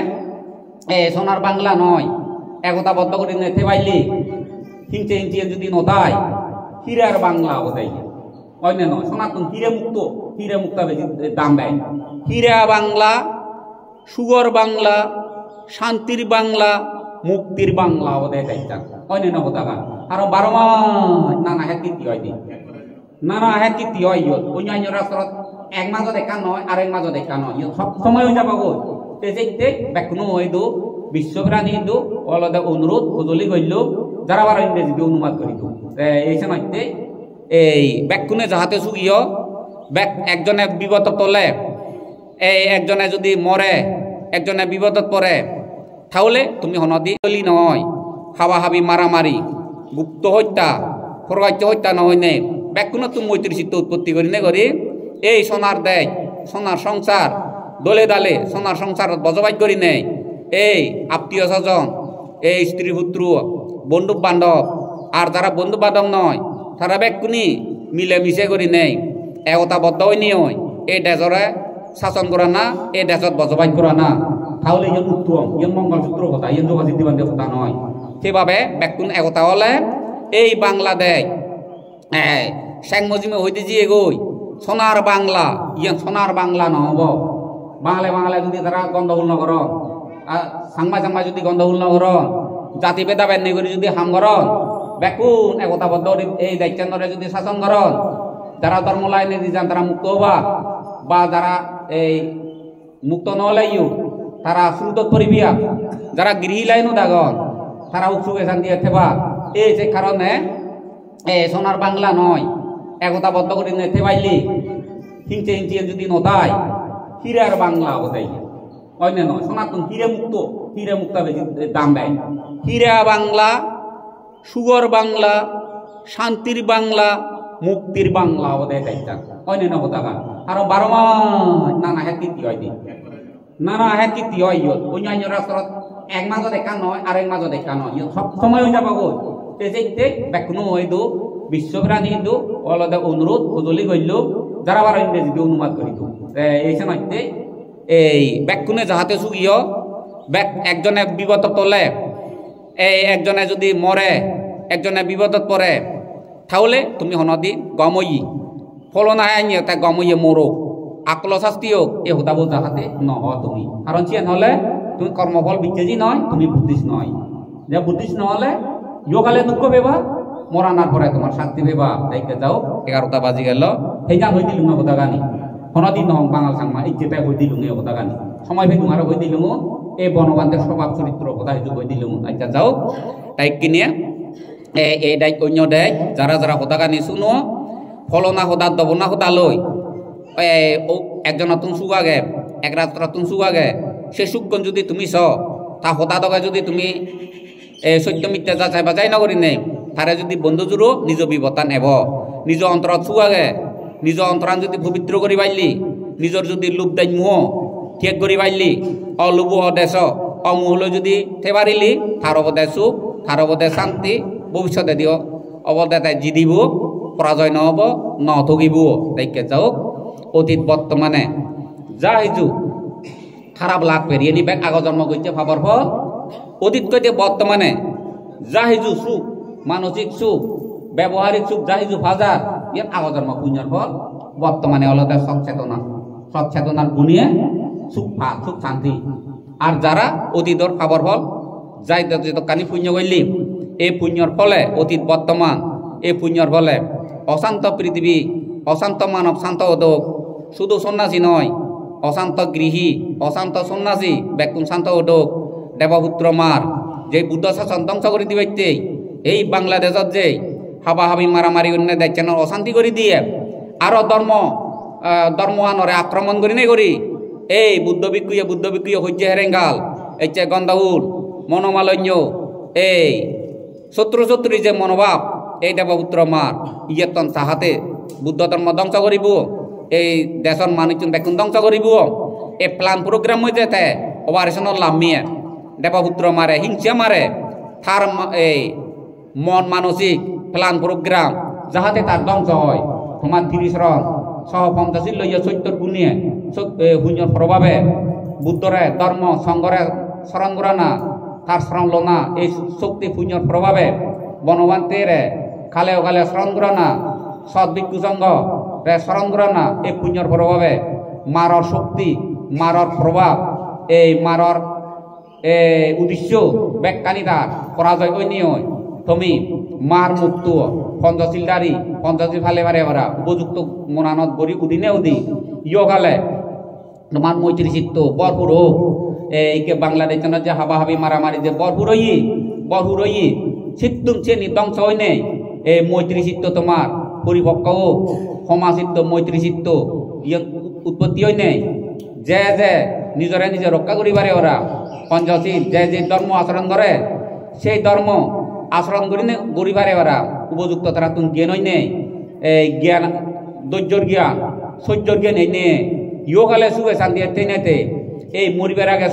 S1: সোনার বাংলা নয় একতাবদ্ধ করে থেবাইলি হিংচে হিংচে যদি নদায় হীরার বাংলা ওদাই অন্য নয় সনাতন হিরে মুক্ত বেশি দাম দেয় হীরা বাংলা সুগর বাংলা শান্তির বাংলা মুক্তির বাংলা ওদের দায়িত্ব অন্য হতাকা আর 12 মাস নানা হ্যাঁ কীর্তি হয় নানা হ্যাঁ কীর্তি হয় অন্যান্য রাষ্ট্রত এক মাঝে দেখা নয় আর এক মাঝে দেখা নয় সব সময় হয়ে যাবো তেজে ব্যাকুনো হইদু বিশ্বপ্রাণী দু অলদে অনুরোধ খুজলি করল যারা আবার ইংরেজিতে অনুবাদ করিত এই সময়তে এই ব্যাকুনে যাহাতে সুগিয় একজনে বিপদ তোলে এই একজনে যদি মরে একজনে বিপদত পড়ে তাহলে তুমি হনদি চলি নয় হাবা হাবি মারামারি গুপ্ত হত্যা প্রকাশ্য হত্যা নহয় নে ব্যাকুণত তুমি মৈত্রী চিত্ত উৎপত্তি করি নে করি এই সোনার দেয় সোনার সংসার দলে দালে সোনার সংসার বজবাই করি নে এই আত্মীয় স্বজন এই স্ত্রী পুত্র বন্ধু বান্ধব আর যারা বন্ধু বান্ধব নয় তারা ব্যাকুনি মিলে মিশে করি নেই একতাবদ্ধ হই নিয়ে এই দেশরে শাসন করা না এই দেশত বসবাস করা না তাহলে ইয়ে উত্তম ইয়ে মঙ্গলসূত্র কথা ইয়ে যোগাযোগ দিবান্তের কথা নয় সেইভাবে ব্যাকুণ একতা হলে এই বাংলাদেশ শেখ মুজিবে হইতে যে এগোই সোনার বাংলা ইয়ে সোনার বাংলা নহব বাঙালি বাঙালি যদি তারা গন্ধহুল নগর সাংমা সাংমা যদি গন্ধহুল নগর জাতি ভেদাভেদ নেই করে যদি হাম করন বেকুন একতাবদ্ধ এই দায়িত্বরে যদি শাসন করেন যারা ধর্ম লাইনে দি যান তারা মুক্ত হবা বা যারা এই মুক্ত নলাইও তারা শ্রুত পরিবিয়া যারা গৃহী লাইনও দাগন তারা উৎসুকে শান্তি থেবা এই যে কারণে সোনার বাংলা নয় একতাবদ্ধ করে নেতে পাইলি হিংচে হিংচে যদি নদায় হীরার বাংলা বোঝাই অন্য নয় সনাতন হিরে মুক্ত বেশি দাম দেয় হীরা বাংলা সুগর বাংলা শান্তির বাংলা মুক্তির বাংলা বোধহয় চাইতাম অন্য কথা আর 12 মাস নানা হ্যাঁ কীর্তি হয় নানা হ্যাঁ কীর্তি হয় অন্যান্য রাষ্ট্রত এক মাঝে দেখা নয় আর এক মাঝে দেখা নয় সব সময় হয়ে যাবো গো তেজে ব্যাকুনো হইতো বিশ্বপ্রাণী হিন্দু অলদে অনুরোধ বদলি করল যারা আবার ইংরেজিতে অনুবাদ করিত এই সময়তে এই ব্যাকুনে যাহাতে সুগিয় একজনে বিপদ তোলে এই একজনে যদি মরে একজনে বিপদত পড়ে তাহলে তুমি হনদি গময়ী ফলনা আইনি তাই গমইয়ে মরো আকল শাস্তি হোক এ হতাবো যাহাতে নহ তুমি কারণ সে নহলে তুমি কর্মফল বিচ্ছেজি নয় তুমি বুদ্ধিস্ট নয় যে বুদ্ধিস্ট নহলে ইয়কালে দুঃখ পেবা মরানার পরে তোমার শান্তি পেবা তাইকে যাও 11টা বাজি গেল সেই গান হয়ে দিলুম কথা গানি হনদিন নহং বাঙাল সাংমা ইচ্ছেটাই হয়ে দিলুম এই কথা গানি সময় ফেলুম আরো হয়ে দিলুম এই বনবান্ধের স্বভাব চরিত্র কথা হিসেবে হয়ে দিলুম আচ্ছা যাও তাইকে নিয়ে এই দায়িত্ব অন্য দেয় যারা যারা কথা গানি শুনো ফলনা সদা দবনা সদা লই একজন নতুন সুগাগে এক রাত নতুন সুগাগে সে সুকন যদি তুমি তা সদা দগে যদি তুমি সত্য মিথ্যা যাচাই বাজাই নকরি নেই তারে যদি বন্ধু জুড়ো নিজ বিবতা নেব নিজ অন্তরত সুগাগে নিজ অন্তরান যদি পবিত্র করি পাইলি নিজের যদি লোভ দাই মুহ ঠিক করি পাইলি অলোভ অদেশ অমুহলৈ যদি থেবারিলি তার অবদে সুখ তার অবদে শান্তি ভবিষ্যতে দিও অবদে তাই জিদিব পরাজয় নহব নথগিব তাইকে যাও অতীত বর্তমানে যা হিজু খারাপ লাভ পেরিয়ে নিবে আগ জন্ম করছে ভাবার ফল অতীত কইতে বর্তমানে যা হিজু সুখ মানসিক সুখ ব্যবহারিক সুখ যা হিজু ফাজার ইয়াত আগ জন্ম পুণ্যর ফল বর্তমানে অলতে সচেতনার গুণিয়ে সুখ সুখ শান্তি আর যারা অতীতর খাবার ফল যাই কানি পুণ্য করলি এই পুণ্যর ফলে অতীত বর্তমান এই পুণ্যর ফলে অশান্ত পৃথিবী অশান্ত মানব শান্ত উদক শুধু সন্ন্যাসী নয় অশান্ত গৃহী অশান্ত সন্ন্যাসী ব্যাকুম শান্ত উদক দেবপুত্র মার যে বুদ্ধ শাসন ধ্বংস করে দিবে এই বাংলাদেশত যে হাবাহাবি মারামারি অন্য দেখছেন অশান্তি করে দিয়ে আরো ধর্মানরে আক্রমণ করি নাই করি এই বুদ্ধ ভিক্ষুয়ে হইছে হেরেঙ্গাল এইছে গন্ধাউর মনোমালন্য এই শত্রু যে মনোভাব এই দেবপুত্র মার ইয়েতন চাহাতে বুদ্ধ ধর্ম ধ্বংস করিব এই দেশর মানুষজন বেকুন ধ্বংস করিব এই প্লান প্রোগ্রাম হইতে অপারেশন লামিয়ে দেবপুত্র মারে হিংসা মারে তার এই মন মানসিক প্লান প্রোগ্রাম যাহাতে তার ধ্বংস হয় তোমার 30 রন 150 লইয়া 70 গুণিয়ে শূন্যর প্রভাবে বুদ্ধরে ধর্ম সংঘরে স্মরণ করা না তার স্মরণ লোনা এই শক্তি পুণ্যর প্রভাবে বনবান্তের খালে স্মরণ করা না সৎ ভিক্ষু সংঘ স্মরণ করা না এই পুণ্যর প্রভাবে মারর শক্তি মারর প্রভাব এই মারর উদ্দেশ্য ব্যাখ্যানিতা পরাজয় অন্য তুমি মার মুক্ত পঞ্চশীল দাঁড়ি পঞ্চশীল ফালে মারে এবার উপযুক্ত মনানত গড়ি উদিনে উদি ইয়গালে তোমার মৈত্রী চিত্ত বরপুর হোক এইকে বাংলাদেশের যে হাবাহাবি মারামারি যে বরপুর হই চিত্তুম চেনি ধ্বংস হয় নেই এই মৈত্রী চিত্ত তোমার পরিপক্ক হোক সমাচিত্ত মৈত্রী চিত্ত উৎপত্তি হয় নেই যে নিজরে নিজে রক্ষা করিবারে ওরা পঞ্চশীল যে ধর্ম আচরণ করে সেই ধর্ম আচরণ করিবারে ওরা উপযুক্ত তারা তুমি জ্ঞান হয় নেই এই জ্ঞান ধৈর্যর জ্ঞান সহ্যর জ্ঞান এই নে ইয়কালে সুখে শান্তি টেনেতে এই মরিবার আগে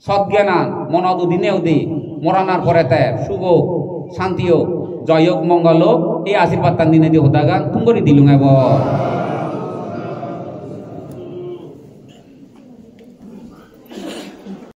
S1: সৎজ্ঞান মনত উদিনে উদি মরানার পরে তে শুভ শান্তি হোক জয় হোক মঙ্গল হোক এই আশীর্বাদ তার দিনে দিয়ে হতা গান তুমি দিলুম এবার